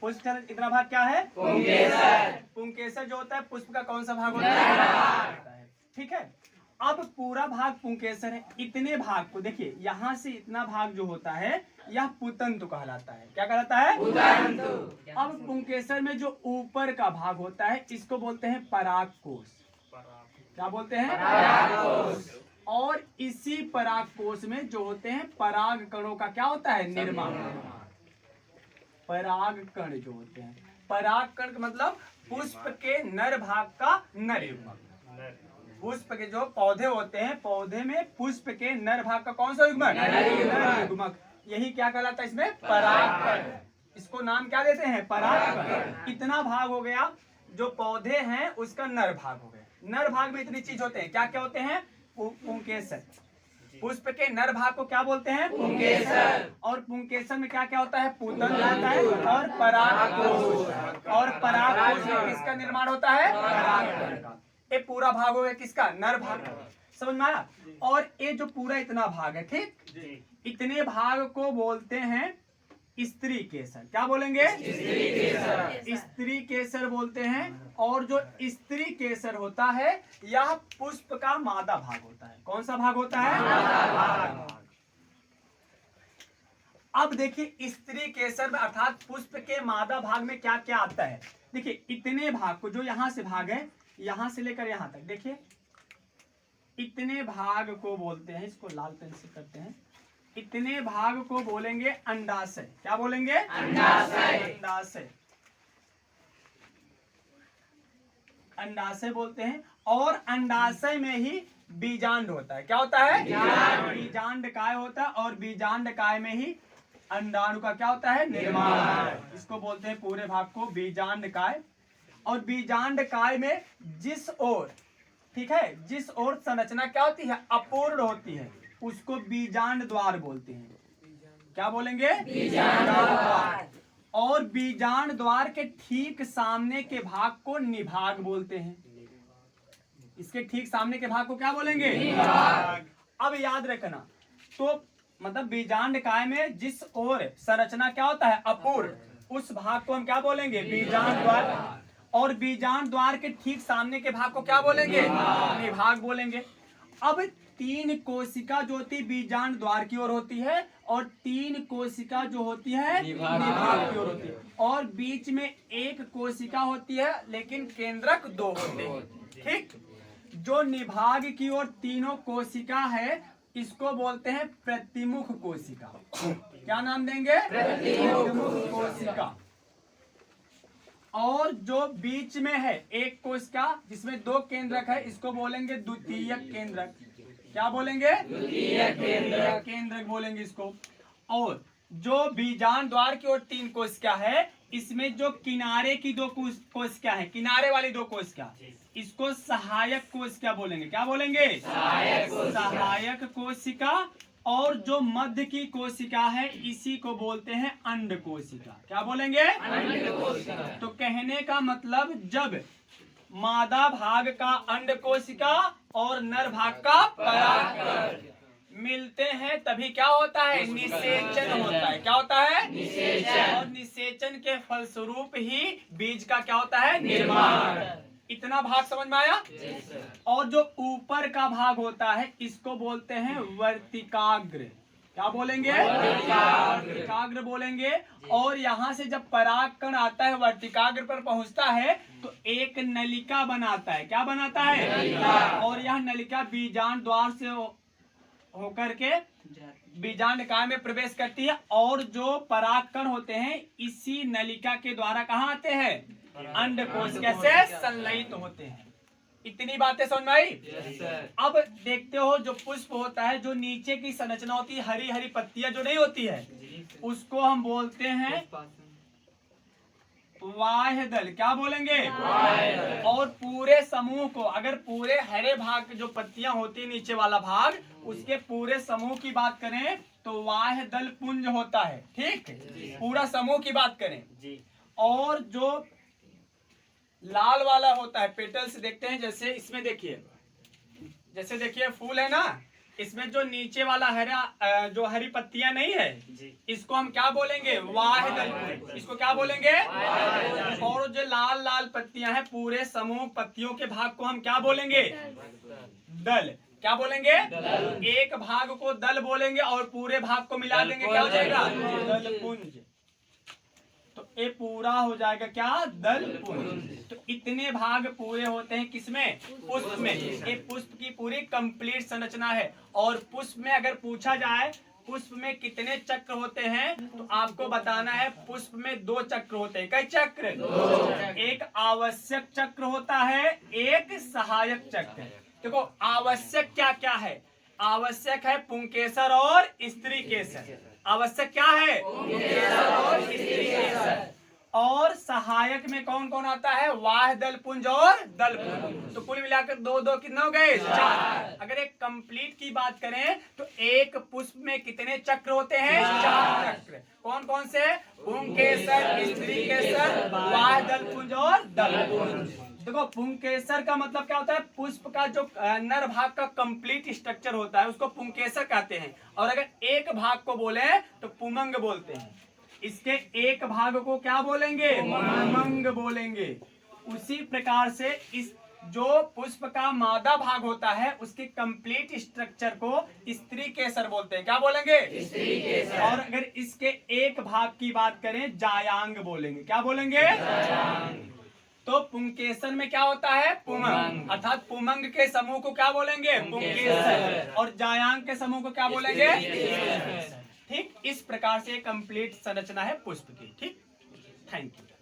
पुष्प इतना भाग क्या है? पुंकेसर। पुंकेसर जो होता है पुष्प का कौन सा भाग होता है? ठीक है। अब पूरा भाग पुंकेसर है। इतने भाग को देखिए, यहाँ से इतना भाग जो होता है यह पुतंतु कहलाता है। क्या कहलाता है? पुतंतु। अब पुंकेसर में जो ऊपर का भाग होता है इसको बोलते हैं परागकोश। क्या बोलते हैं? परागकोश। और इसी परागकोश में जो होते हैं पराग कणों का क्या होता है? निर्माण। पराग कण जो होते हैं, पराग कण का मतलब पुष्प के नर भाग का नर युग्मक। पुष्प के जो पौधे होते हैं, पौधे में पुष्प के नर भाग का कौन सा युग्मक? नर युग्मक। यही क्या कहलाता है इसमें? पराग कण। इसको नाम क्या देते हैं? पराग कण। इतना भाग हो गया, जो पौधे हैं उसका नर भाग हो गया। नर भाग में इतनी चीज होते हैं, क्या क्या होते हैं? पुंकेसर। पुष्प के नर भाग को क्या बोलते हैं? पुंकेसर। और पुंकेसर में क्या क्या होता है? पुतंतु होता है और परागकोश। और परागकोश में किसका निर्माण होता है? परागकण का। ये पूरा भाग हो गया किसका? नर भाग का। समझ में आया? और ये जो पूरा इतना भाग है, ठीक, इतने भाग को बोलते हैं स्त्री केसर। क्या बोलेंगे? स्त्री केसर। स्त्री केसर बोलते हैं। और जो स्त्री केसर होता है यह पुष्प का मादा भाग होता है। कौन सा भाग होता है? मादा भाग। अब देखिए स्त्री केसर में अर्थात पुष्प के मादा भाग में क्या क्या आता है। देखिए इतने भाग को, जो यहाँ से भाग है, यहाँ से लेकर यहाँ तक, देखिए इतने भाग को बोलते हैं, इसको लाल पेन से करते हैं, इतने भाग को बोलेंगे अंडाशय। क्या बोलेंगे? अंडाशय। अंडाशय। अंडाशय बोलते हैं। और अंडाशय में ही बीजांड होता है। क्या होता है? बीजांड काय होता है। और बीजांड काय में ही अंडाणु का क्या होता है? निर्माण। इसको बोलते हैं पूरे भाग को बीजांड काय। और बीजांड काय में जिस ओर, ठीक है, जिस ओर संरचना क्या होती है? अपूर्ण होती है, उसको बीजांड द्वार बोलते हैं। क्या बोलेंगे? बीजांड द्वार। और बीजांड द्वार के ठीक सामने के भाग को निभाग बोलते हैं। इसके ठीक सामने के भाग को क्या बोलेंगे? निभाग। अब याद रखना, तो मतलब बीजांड काय में जिस ओर संरचना क्या होता है? अपूर्ण, उस भाग को हम क्या बोलेंगे? बीजांड द्वार। और बीजांड द्वार के ठीक सामने के भाग को क्या बोलेंगे? निभाग बोलेंगे। अब 3 कोशिका जो होती है बीजांड द्वार की ओर होती है, और 3 कोशिका जो होती है निभाग की ओर होती है। और बीच में 1 कोशिका होती है, लेकिन केंद्रक 2 होते हैं। ठीक, जो निभाग की ओर तीनों कोशिका है इसको बोलते हैं प्रतिमुख कोशिका। क्या नाम देंगे? प्रतिमुख कोशिका। और जो बीच में है 1 कोशिका जिसमें 2 केंद्रक है, इसको बोलेंगे द्वितीयक केंद्रक। क्या बोलेंगे? द्वितीयक केंद्रक। केंद्रक बोलेंगे इसको। और जो बीजांड द्वार की ओर 3 कोशिका है, इसमें जो किनारे की 2 कोशिका है, किनारे वाली 2 कोशिका, इसको सहायक कोशिका बोलेंगे। क्या बोलेंगे? सहायक कोशिका। और जो मध्य की कोशिका है इसी को बोलते हैं अंड कोशिका। क्या बोलेंगे? अंड कोशिका। तो कहने का मतलब जब मादा भाग का अंड कोशिका और नर भाग का परागकण मिलते हैं तभी क्या होता है? निषेचन होता है। क्या होता है? निषेचन। और निषेचन के फलस्वरूप ही बीज का क्या होता है? निर्माण। इतना भाग समझ में आया? और जो ऊपर का भाग होता है इसको बोलते हैं वर्तिकाग्र। क्या बोलेंगे? वर्तिकाग्र बोलेंगे। और यहाँ से जब परागकण आता है वर्तिकाग्र पर पहुंचता है तो एक नलिका बनाता है। क्या बनाता है? नलिका। और यह नलिका बीजांड द्वार से होकर के बीजांड काय में प्रवेश करती है। और जो परागकण होते हैं इसी नलिका के द्वारा कहाँ आते हैं? अंड कोशिका से संलयित होते हैं। इतनी बातें समझ में आई? अब देखते हो जो पुष्प होता है, जो नीचे की संरचना होती है, हरी हरी पत्तियां जो नहीं होती है, उसको हम बोलते हैं बाह्य दल। क्या बोलेंगे? और पूरे समूह को, अगर पूरे हरे भाग की जो पत्तियां होती है नीचे वाला भाग, उसके पूरे समूह की बात करें तो बाह्य दल पुंज होता है। ठीक, पूरा समूह की बात करें। और जो लाल वाला होता है पेटल्स देखते हैं, जैसे इसमें देखिए, जैसे देखिए फूल है ना, इसमें जो नीचे वाला हरा जो हरी पत्तियां नहीं है, इसको हम क्या बोलेंगे? वाहिदल पुंज। इसको क्या बोलेंगे? और जो लाल लाल पत्तियां हैं, पूरे समूह पत्तियों के भाग को हम क्या बोलेंगे? दल। क्या बोलेंगे? एक भाग को दल बोलेंगे और पूरे भाग को मिला देंगे, क्या हो जाएगा? दल पुंज। तो ये पूरा हो जाएगा क्या? दल पुंज। तो इतने भाग पूरे होते हैं किसमें? पुष्प में। ये पुष्प की पूरी कंप्लीट संरचना है। और पुष्प में अगर पूछा जाए पुष्प में कितने चक्र होते हैं, तो आपको बताना है पुष्प में 2 चक्र होते हैं। कई चक्र? 2। एक आवश्यक चक्र होता है, एक सहायक चक्र। देखो आवश्यक क्या क्या है? आवश्यक है पुंकेसर और स्त्री केसर। आवश्यक क्या है? पुंकेसर और स्त्री केसर। और सहायक में कौन कौन आता है? वाह दल पुंज और दल पुंज। तो कुल मिलाकर 2 कितना हो गए? 4। अगर एक कंप्लीट की बात करें तो एक पुष्प में कितने चक्र होते हैं? 4 चक्र। कौन कौन से? पुंकेसर, स्त्री केसर, वाह दल पुंज और दल पुंज। देखो पुंकेसर का मतलब क्या होता है? पुष्प का जो नर भाग का कंप्लीट स्ट्रक्चर होता है उसको पुंकेसर कहते हैं। और अगर एक भाग को बोले तो पुमंग बोलते हैं। इसके एक भाग को क्या बोलेंगे? पुमंग बोलेंगे। उसी प्रकार से इस जो पुष्प का मादा भाग होता है उसके कंप्लीट स्ट्रक्चर को स्त्री केसर बोलते हैं। क्या बोलेंगे? स्त्री केसर। और अगर इसके एक भाग की बात करें जायांग बोलेंगे। क्या बोलेंगे? तो पुंकेसर में क्या होता है? पुमंग। अर्थात पुमंग के समूह को क्या बोलेंगे? पुंकेसर। और जायांग के समूह को क्या बोलेंगे? ठीक। इस प्रकार से कंप्लीट संरचना है पुष्प की। ठीक, थैंक यू।